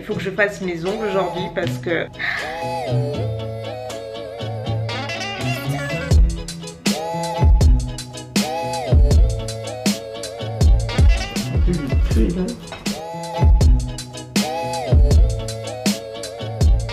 Il faut que je fasse mes ongles aujourd'hui parce que...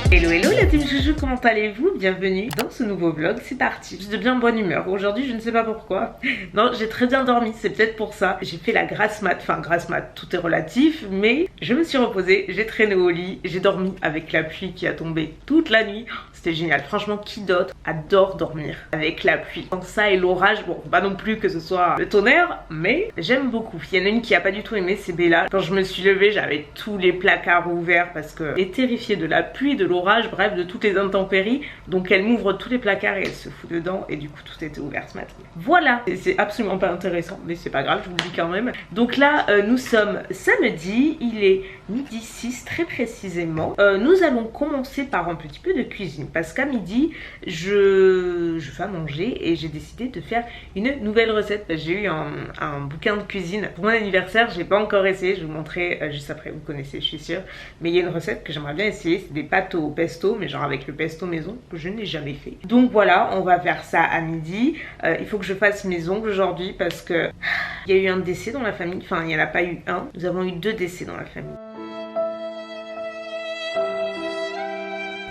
Hello hello la team chouchou, comment allez-vous? Bienvenue dans ce nouveau vlog, c'est parti. Je suis de bien bonne humeur aujourd'hui, je ne sais pas pourquoi. Non, j'ai très bien dormi, c'est peut-être pour ça. J'ai fait la grasse mat, enfin grasse mat, tout est relatif, mais je me suis reposée, j'ai traîné au lit, j'ai dormi avec la pluie qui a tombé toute la nuit. C'était génial, franchement qui d'autre adore dormir avec la pluie? Quand ça et l'orage, bon pas non plus que ce soit le tonnerre, mais j'aime beaucoup. Il y en a une qui a pas du tout aimé, c'est Bella. Quand je me suis levée, j'avais tous les placards ouverts parce qu'elle est terrifiée de la pluie, de l'orage, bref de toutes les intempéries. Donc elle m'ouvre tous les placards et elle se fout dedans et du coup tout était ouvert ce matin. Voilà, c'est absolument pas intéressant, mais c'est pas grave, je vous le dis quand même. Donc là nous sommes samedi, il est midi 6 très précisément. Nous allons commencer par un petit peu de cuisine parce qu'à midi je fais à manger et j'ai décidé de faire une nouvelle recette. J'ai eu un bouquin de cuisine pour mon anniversaire, je l'ai pas encore essayé, je vais vous montrer juste après, vous connaissez je suis sûre, mais il y a une recette que j'aimerais bien essayer, c'est des pâtes au pesto, mais genre avec le pesto maison que je n'ai jamais fait. Donc voilà, on va faire ça à midi. Il faut que je fasse mes ongles aujourd'hui parce que il y a eu un décès dans la famille, enfin il n'y en a pas eu un, nous avons eu 2 décès dans la famille.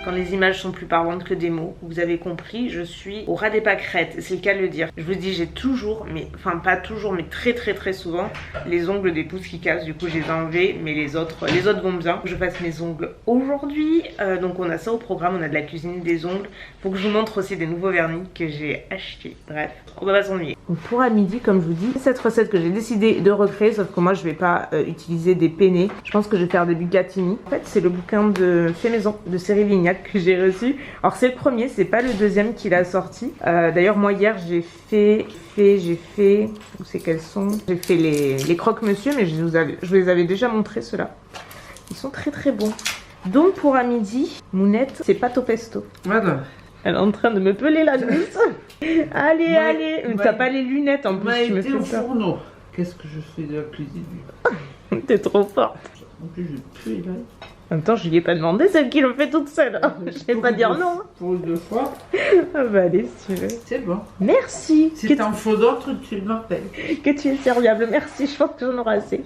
Quand les images sont plus parlantes que des mots, vous avez compris, je suis au ras des pâquerettes, c'est le cas de le dire. Je vous dis, j'ai toujours, mais enfin pas toujours, mais très souvent, les ongles des pouces qui cassent. Du coup, je les ai enlevés, mais les autres vont bien. Je fasse mes ongles aujourd'hui, donc on a ça au programme, on a de la cuisine, des ongles. Faut que je vous montre aussi des nouveaux vernis que j'ai achetés. Bref, on va pas s'ennuyer. Donc pour à midi, comme je vous dis, cette recette que j'ai décidé de recréer, sauf que moi je vais pas utiliser des penne. Je pense que je vais faire des bucatini. En fait, c'est le bouquin de fait maison de Cyril Lignac que j'ai reçu. Alors c'est le premier, c'est pas le deuxième qu'il a sorti. D'ailleurs moi hier j'ai fait où c'est qu'elles sont, j'ai fait les croque-monsieur, mais je vous les avais déjà montré ceux-là. Ils sont très bons. Donc pour à midi, Mounette, c'est pâte au pesto. Voilà. Elle est en train de me peler la gousse. Allez. T'as pas les lunettes en plus, tu me fais peur. Qu'est-ce que je fais de la cuisine? T'es trop forte. En plus je pue là. En même temps, je lui ai pas demandé, celle qui le fait toute seule. Je vais pas dire non. Pour 2 fois. Ah bah allez, si tu veux. C'est bon. Merci. Si t'en faut d'autres, tu m'appelles. Que tu es serviable. Merci, je pense que j'en aurai assez.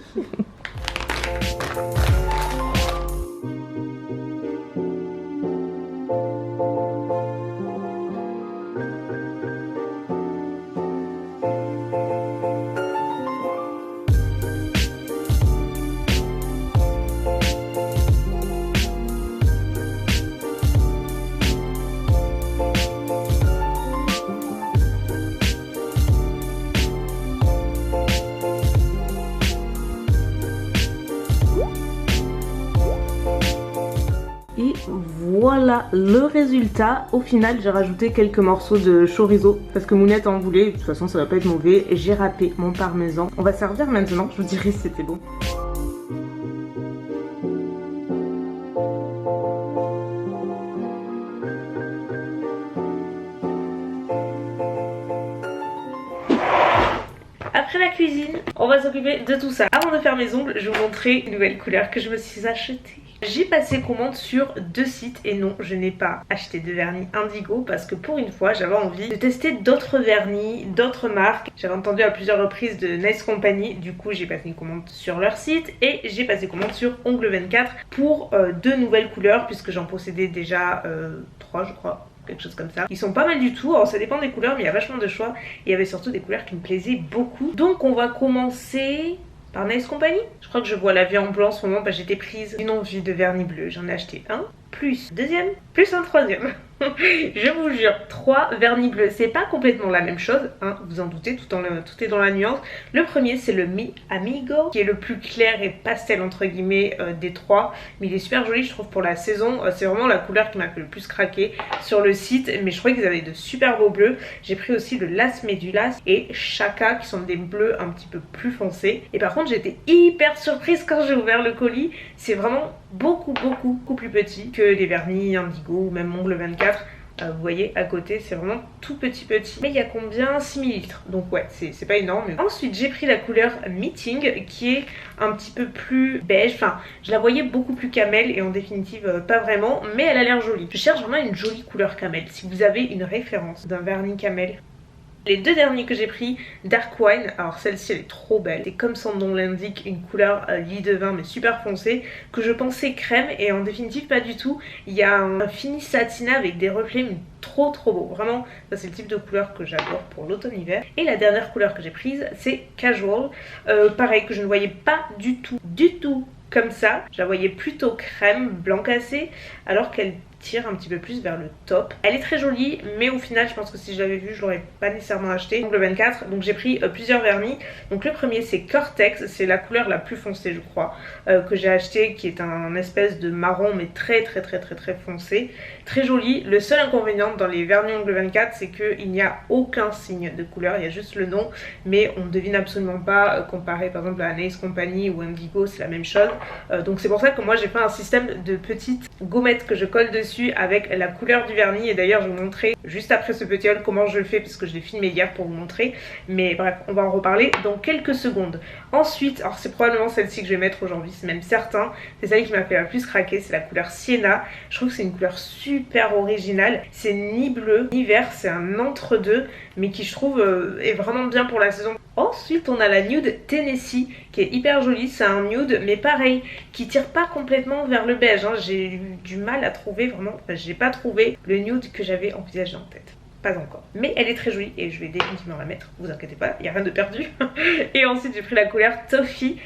Et voilà le résultat. Au final, j'ai rajouté quelques morceaux de chorizo parce que Mounette en voulait. De toute façon, ça va pas être mauvais. J'ai râpé mon parmesan. On va servir maintenant. Je vous dirai si c'était bon. Après la cuisine, on va s'occuper de tout ça. Avant de faire mes ongles, je vais vous montrer une nouvelle couleur que je me suis achetée. J'ai passé commande sur 2 sites et non, je n'ai pas acheté de vernis Indigo parce que pour une fois, j'avais envie de tester d'autres vernis, d'autres marques. J'avais entendu à plusieurs reprises de Nice Company, du coup j'ai passé une commande sur leur site et j'ai passé commande sur Ongle 24 pour 2 nouvelles couleurs puisque j'en possédais déjà 3 je crois. Quelque chose comme ça. Ils sont pas mal du tout, alors ça dépend des couleurs mais il y a vachement de choix. Et il y avait surtout des couleurs qui me plaisaient beaucoup. Donc on va commencer par Nice Company. Je crois que je vois la vie en blanc en ce moment, bah, j'étais prise d'une envie de vernis bleu. J'en ai acheté un, plus deuxième, plus un troisième. Je vous jure, 3 vernis bleus. C'est pas complètement la même chose, hein, vous en doutez, tout est dans la nuance. Le premier c'est le Mi Amigo, qui est le plus clair et pastel entre guillemets des 3. Mais il est super joli je trouve pour la saison. C'est vraiment la couleur qui m'a fait le plus craquer sur le site. Mais je trouvais qu'ils avaient de super beaux bleus. J'ai pris aussi le Las Medulas et Chaka qui sont des bleus un petit peu plus foncés. Et par contre j'étais hyper surprise quand j'ai ouvert le colis. C'est vraiment beaucoup plus petit que les vernis Indigo ou même Ongle 24. Vous voyez à côté c'est vraiment tout petit mais il y a combien? 6 ml, donc ouais c'est pas énorme. Ensuite j'ai pris la couleur Meeting qui est un petit peu plus beige, enfin je la voyais beaucoup plus camel et en définitive pas vraiment, mais elle a l'air jolie. Je cherche vraiment une jolie couleur camel. Si vous avez une référence d'un vernis camel. Les deux derniers que j'ai pris, Dark Wine, alors celle-ci elle est trop belle, c'est comme son nom l'indique, une couleur lit de vin mais super foncée, que je pensais crème et en définitive pas du tout. Il y a un fini satiné avec des reflets mais trop beau, vraiment ça c'est le type de couleur que j'adore pour l'automne-hiver. Et la dernière couleur que j'ai prise c'est Casual, pareil que je ne voyais pas du tout comme ça, je la voyais plutôt crème, blanc cassé, alors qu'elle tire un petit peu plus vers le top. Elle est très jolie mais au final je pense que si je l'avais vue je l'aurais pas nécessairement acheté. Donc le 24, donc j'ai pris plusieurs vernis. Donc le premier c'est Cortex, c'est la couleur la plus foncée je crois que j'ai acheté, qui est un espèce de marron mais très foncé, très joli. Le seul inconvénient dans les vernis Ongle 24 c'est qu'il n'y a aucun signe de couleur, il y a juste le nom mais on ne devine absolument pas comparé par exemple à Nails Company ou Indigo, c'est la même chose. Donc c'est pour ça que moi j'ai fait un système de petites gommettes que je colle dessus avec la couleur du vernis, et d'ailleurs je vais vous montrer juste après ce petit haul comment je le fais parce que je l'ai filmé hier pour vous montrer, mais bref on va en reparler dans quelques secondes. Ensuite, alors c'est probablement celle-ci que je vais mettre aujourd'hui, c'est même certain, c'est celle qui m'a fait la plus craquer, c'est la couleur Sienna. Je trouve que c'est une couleur super originale, c'est ni bleu ni vert, c'est un entre-deux mais qui je trouve est vraiment bien pour la saison. Ensuite on a la Nude Tennessee qui est hyper jolie, c'est un nude mais pareil qui tire pas complètement vers le beige, hein. J'ai eu du mal à trouver vraiment, enfin, j'ai pas trouvé le nude que j'avais envisagé en tête. Pas encore. Mais elle est très jolie et je vais définitivement la mettre, vous inquiétez pas, il n'y a rien de perdu. Et ensuite j'ai pris la couleur Toffee,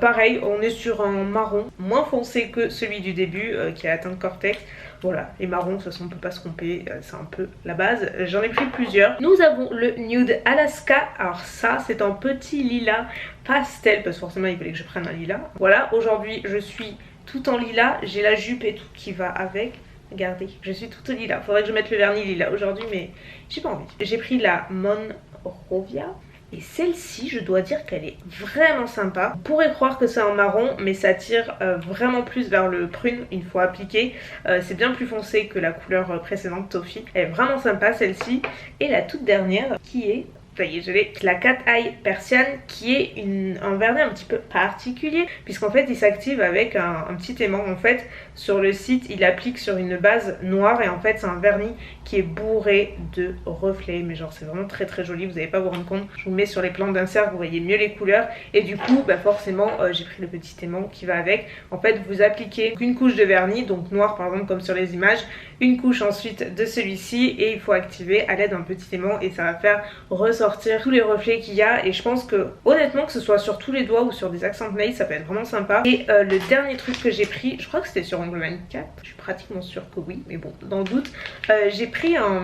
pareil on est sur un marron moins foncé que celui du début qui a atteint le Cortex. Voilà, les marrons de toute façon on peut pas se tromper, c'est un peu la base. J'en ai pris plusieurs. Nous avons le Nude Alaska, alors ça c'est un petit lilas pastel parce que forcément il fallait que je prenne un lilas. Voilà, aujourd'hui je suis tout en lilas, j'ai la jupe et tout qui va avec. Regardez, je suis toute lilas. Faudrait que je mette le vernis lilas aujourd'hui mais j'ai pas envie. J'ai pris la Monrovia. Et celle-ci, je dois dire qu'elle est vraiment sympa. On pourrait croire que c'est un marron, mais ça tire vraiment plus vers le prune une fois appliqué. C'est bien plus foncé que la couleur précédente, Toffee. Elle est vraiment sympa celle-ci. Et la toute dernière, qui est... ça y est, je l'ai, la Cat Eye Persian, qui est un vernis un petit peu particulier puisqu'en fait il s'active avec un petit aimant. En fait sur le site il applique sur une base noire et en fait c'est un vernis qui est bourré de reflets, mais genre c'est vraiment très joli, vous n'allez pas vous rendre compte. Je vous mets sur les plans d'insert, vous voyez mieux les couleurs et du coup bah forcément j'ai pris le petit aimant qui va avec. En fait vous appliquez une couche de vernis, donc noir par exemple comme sur les images, une couche ensuite de celui-ci et il faut activer à l'aide d'un petit aimant et ça va faire ressortir tous les reflets qu'il y a. Et je pense que honnêtement que ce soit sur tous les doigts ou sur des accents nails ça peut être vraiment sympa. Et le dernier truc que j'ai pris, je crois que c'était sur Ongle 24, je suis pratiquement sûre que oui mais bon dans le doute, j'ai pris un...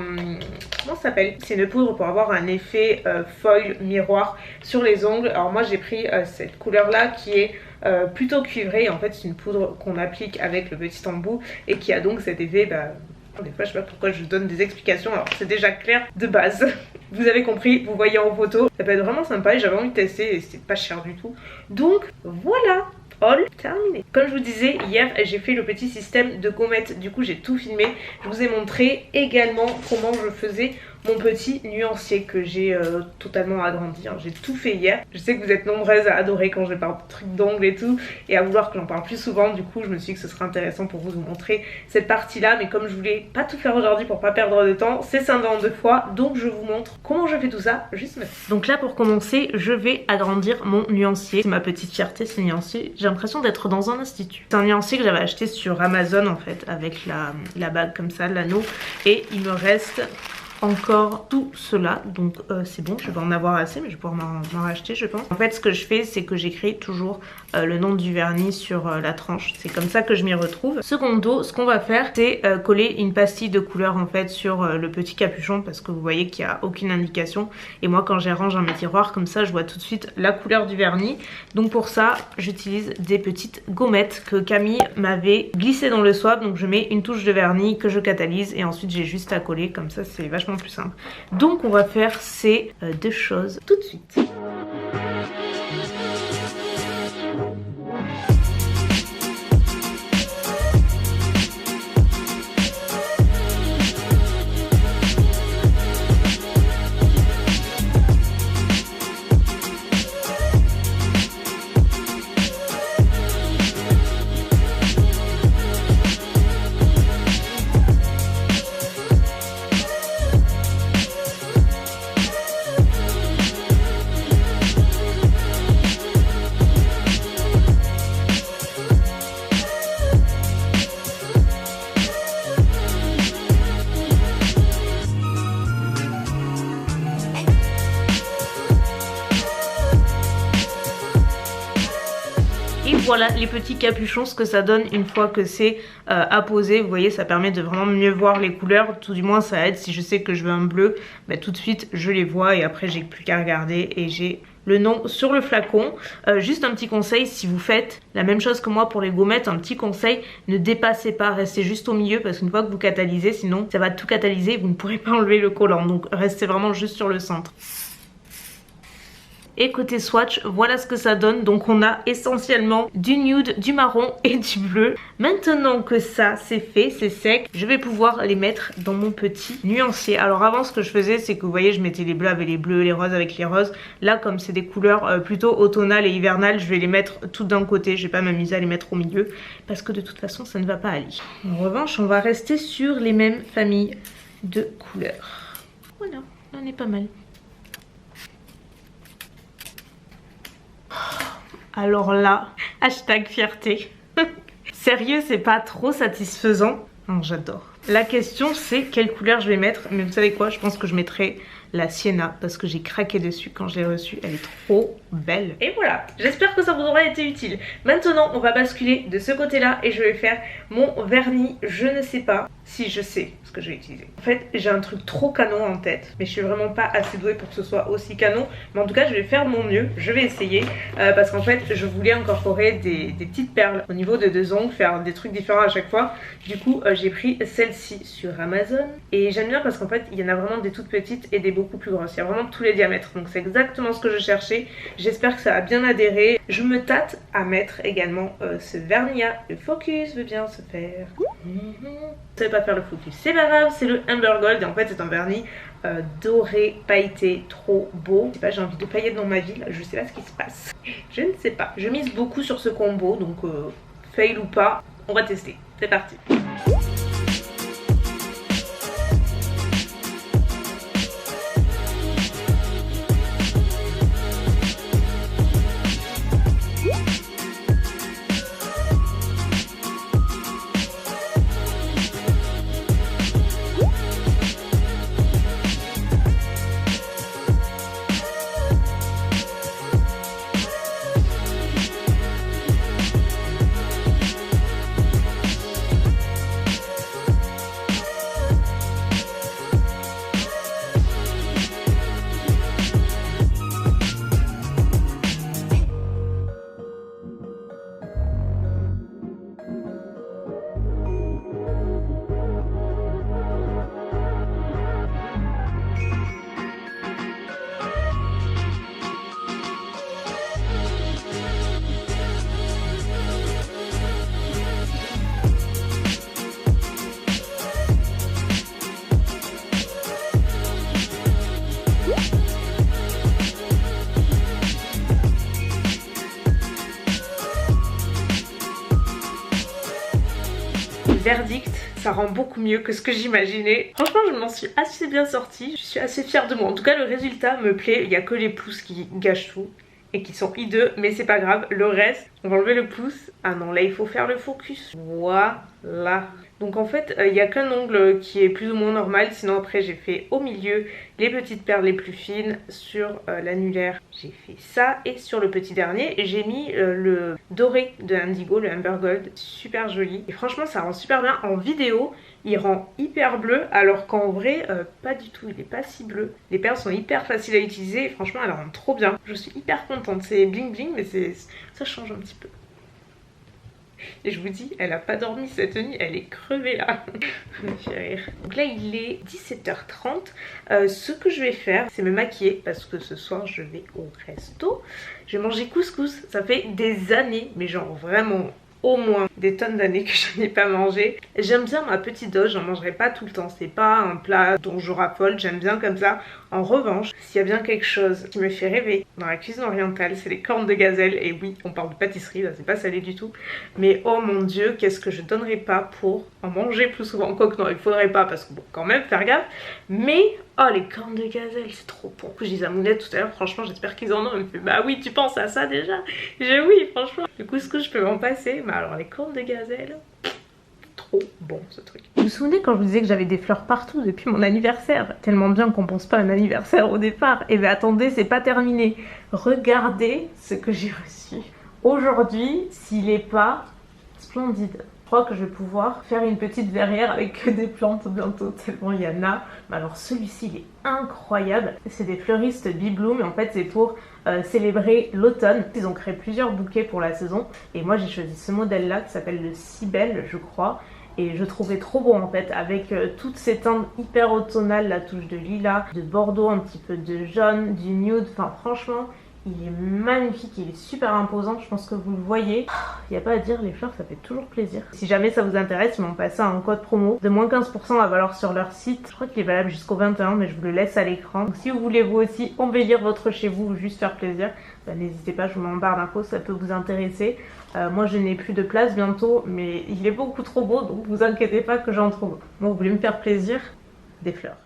comment ça s'appelle, c'est une poudre pour avoir un effet foil miroir sur les ongles. Alors moi j'ai pris cette couleur là qui est plutôt cuivrée. En fait c'est une poudre qu'on applique avec le petit embout et qui a donc cet effet des fois je sais pas pourquoi je donne des explications alors c'est déjà clair de base. Vous avez compris, vous voyez en photo, ça peut être vraiment sympa et j'avais envie de tester et c'était pas cher du tout. Donc voilà, haul terminé. Comme je vous disais hier j'ai fait le petit système de gommettes, du coup j'ai tout filmé. Je vous ai montré également comment je faisais mon petit nuancier que j'ai totalement agrandi, hein. J'ai tout fait hier. Je sais que vous êtes nombreuses à adorer quand je parle de trucs d'ongles et tout et à vouloir que j'en parle plus souvent. Du coup je me suis dit que ce serait intéressant pour vous montrer cette partie là, mais comme je voulais pas tout faire aujourd'hui pour pas perdre de temps, c'est scindé en deux fois, donc je vous montre comment je fais tout ça juste maintenant. Donc là pour commencer je vais agrandir mon nuancier. C'est ma petite fierté ce nuancier, j'ai l'impression d'être dans un institut. C'est un nuancier que j'avais acheté sur Amazon en fait avec la bague comme ça, l'anneau, et il me reste encore tout cela, donc c'est bon, je vais en avoir assez mais je vais pouvoir m'en racheter je pense. En fait ce que je fais c'est que j'écris toujours le nom du vernis sur la tranche, c'est comme ça que je m'y retrouve. Secondo, ce qu'on va faire c'est coller une pastille de couleur en fait sur le petit capuchon parce que vous voyez qu'il n'y a aucune indication et moi quand j'arrange dans mes tiroirs comme ça je vois tout de suite la couleur du vernis. Donc pour ça j'utilise des petites gommettes que Camille m'avait glissées dans le swap, donc je mets une touche de vernis que je catalyse et ensuite j'ai juste à coller, comme ça c'est vachement plus simple. Donc on va faire ces deux choses tout de suite. voilà les petits capuchons, ce que ça donne une fois que c'est apposé. Vous voyez, ça permet de vraiment mieux voir les couleurs. Tout du moins ça aide. Si je sais que je veux un bleu, bah, tout de suite je les vois et après j'ai plus qu'à regarder et j'ai le nom sur le flacon. Juste un petit conseil, si vous faites la même chose que moi pour les gommettes, un petit conseil, ne dépassez pas, restez juste au milieu parce qu'une fois que vous catalysez, sinon ça va tout catalyser et vous ne pourrez pas enlever le collant. Donc restez vraiment juste sur le centre. Et côté swatch, voilà ce que ça donne. Donc on a essentiellement du nude, du marron et du bleu. Maintenant que ça c'est fait, c'est sec, je vais pouvoir les mettre dans mon petit nuancier. Alors avant, ce que je faisais, c'est que vous voyez, je mettais les bleus avec les bleus, les roses avec les roses. Là, comme c'est des couleurs plutôt automnales et hivernales, je vais les mettre toutes d'un côté. Je vais pas m'amuser à les mettre au milieu parce que de toute façon ça ne va pas aller. En revanche, on va rester sur les mêmes familles de couleurs. Voilà, on est pas mal. Alors là, hashtag fierté. Sérieux, c'est pas trop satisfaisant. Non, j'adore. La question c'est quelle couleur je vais mettre. Mais vous savez quoi, je pense que je mettrai la sienna parce que j'ai craqué dessus quand je l'ai reçue. Elle est trop belle. Et voilà, j'espère que ça vous aura été utile. Maintenant, on va basculer de ce côté-là et je vais faire mon vernis. Je ne sais pas si je sais ce que je vais utiliser. En fait, j'ai un truc trop canon en tête, mais je suis vraiment pas assez douée pour que ce soit aussi canon. Mais en tout cas, je vais faire de mon mieux. Je vais essayer parce qu'en fait, je voulais incorporer des petites perles au niveau de deux ongles, faire des trucs différents à chaque fois. Du coup, j'ai pris celle-ci sur Amazon et j'aime bien parce qu'en fait, il y en a vraiment des toutes petites et des beaucoup plus grosses. Il y a vraiment tous les diamètres, donc c'est exactement ce que je cherchais. J'espère que ça a bien adhéré. Je me tâte à mettre également ce vernis. Le focus veut bien se faire. Je savais pas faire le focus, c'est pas grave, c'est le Amber Gold et en fait c'est un vernis doré, pailleté, trop beau. Je sais pas, j'ai envie de paillettes dans ma vie, là, je sais pas ce qui se passe. Je ne sais pas. Je mise beaucoup sur ce combo, donc fail ou pas, on va tester. C'est parti. Verdict, ça rend beaucoup mieux que ce que j'imaginais. Franchement, je m'en suis assez bien sortie. Je suis assez fière de moi. En tout cas, le résultat me plaît. Il n'y a que les pouces qui gâchent tout et qui sont hideux, mais c'est pas grave. Le reste, on va enlever le pouce. Ah non, là, il faut faire le focus. Voilà. Donc en fait, il n'y a qu'un ongle qui est plus ou moins normal. Sinon après, j'ai fait au milieu les petites perles les plus fines. Sur l'annulaire, j'ai fait ça. Et sur le petit dernier, j'ai mis le doré de Indigo, le Amber Gold. Super joli. Et franchement, ça rend super bien. En vidéo, il rend hyper bleu. Alors qu'en vrai, pas du tout. Il n'est pas si bleu. Les perles sont hyper faciles à utiliser. Et franchement, elles rendent trop bien. Je suis hyper contente. C'est bling bling, mais ça change un petit peu. Et je vous dis, elle a pas dormi cette nuit, elle est crevée là. Ça me fait rire. Donc là il est 17h30. Ce que je vais faire, c'est me maquiller parce que ce soir je vais au resto. Je vais manger couscous. Ça fait des années, mais genre vraiment au moins des tonnes d'années que je n'ai pas mangé. J'aime bien ma petite dose, j'en mangerai pas tout le temps. C'est pas un plat dont je raffole, j'aime bien comme ça. En revanche, s'il y a bien quelque chose qui me fait rêver dans la cuisine orientale, c'est les cornes de gazelle. Et oui, on parle de pâtisserie, là c'est pas salé du tout. Mais oh mon dieu, qu'est-ce que je donnerais pas pour en manger plus souvent. Quoique non, il faudrait pas parce que bon, quand même, faire gaffe. Mais oh, les cornes de gazelle, c'est trop bon. Je disais à Mounette tout à l'heure, franchement, j'espère qu'ils en ont. Elle me fait, bah oui, tu penses à ça déjà? J'ai oui, franchement. Du coup, ce que je peux m'en passer, bah alors les cornes de gazelle, trop bon ce truc. Vous vous souvenez quand je vous disais que j'avais des fleurs partout depuis mon anniversaire? Tellement bien qu'on pense pas à un anniversaire au départ. Et ben attendez, c'est pas terminé. Regardez ce que j'ai reçu aujourd'hui, s'il est pas splendide. Je crois que je vais pouvoir faire une petite verrière avec que des plantes bientôt, tellement il y en a. Mais alors celui-ci, il est incroyable. C'est des fleuristes Bibloom, et en fait c'est pour célébrer l'automne. Ils ont créé plusieurs bouquets pour la saison. Et moi j'ai choisi ce modèle-là qui s'appelle le Cibelle, je crois. Et je trouvais trop beau en fait, avec toutes ces teintes hyper automnales, la touche de lilas, de bordeaux, un petit peu de jaune, du nude. Enfin franchement, il est magnifique, il est super imposant, je pense que vous le voyez. Il n'y a pas à dire, les fleurs ça fait toujours plaisir. Si jamais ça vous intéresse, ils m'ont passé un code promo de moins 15% à valeur sur leur site. Je crois qu'il est valable jusqu'au 21, mais je vous le laisse à l'écran. Donc si vous voulez vous aussi embellir votre chez vous ou juste faire plaisir, bah, n'hésitez pas, je vous mets en barre d'infos, ça peut vous intéresser. Moi je n'ai plus de place bientôt, mais il est beaucoup trop beau, donc vous inquiétez pas que j'en trouve. Bon, vous voulez me faire plaisir? Des fleurs.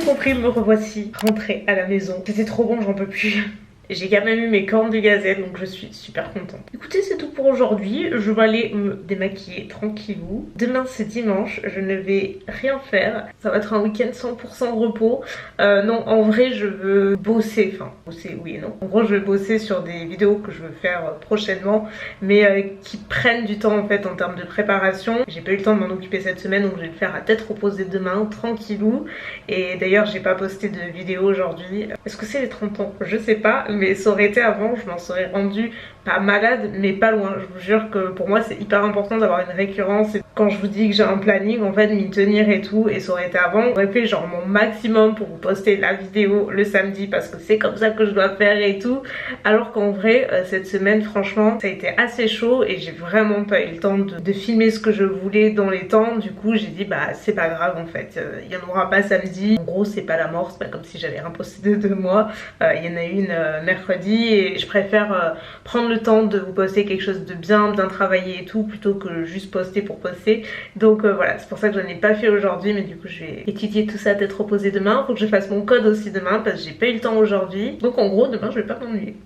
Compris, me revoici rentrée à la maison. C'était trop bon, j'en peux plus. J'ai quand même eu mes cornes de gazelle, donc je suis super contente. Écoutez, c'est tout pour aujourd'hui. Je vais aller me démaquiller tranquillou. Demain, c'est dimanche. Je ne vais rien faire. Ça va être un week-end 100% repos. Non, en vrai, je veux bosser. Enfin, bosser, oui et non. En gros, je vais bosser sur des vidéos que je veux faire prochainement, mais qui prennent du temps en fait en termes de préparation. J'ai pas eu le temps de m'en occuper cette semaine, donc je vais le faire à tête reposée demain, tranquillou. Et d'ailleurs, j'ai pas posté de vidéo aujourd'hui. Est-ce que c'est les 30 ans? Je sais pas. Mais ça aurait été avant, je m'en serais rendue pas malade, mais pas loin. Je vous jure que pour moi c'est hyper important d'avoir une récurrence. Et quand je vous dis que j'ai un planning, en fait m'y tenir et tout, et ça aurait été avant. J'aurais fait genre mon maximum pour vous poster la vidéo le samedi parce que c'est comme ça que je dois faire et tout. Alors qu'en vrai, cette semaine franchement ça a été assez chaud et j'ai vraiment pas eu le temps de filmer ce que je voulais dans les temps. Du coup j'ai dit bah c'est pas grave en fait, il y en aura pas samedi. En gros c'est pas la mort, c'est pas comme si j'avais rien posté de 2 mois. Il y en a une mercredi et je préfère prendre le temps de vous poster quelque chose de bien travaillé et tout plutôt que juste poster pour poster. Donc voilà, c'est pour ça que je n'en ai pas fait aujourd'hui, mais du coup je vais étudier tout ça à tête reposée demain. Faut que je fasse mon code aussi demain parce que j'ai pas eu le temps aujourd'hui. Donc en gros demain je vais pas m'ennuyer.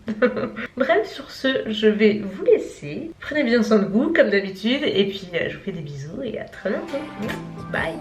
Bref, sur ce je vais vous laisser. Prenez bien soin de vous comme d'habitude et puis je vous fais des bisous et à très bientôt. Bye.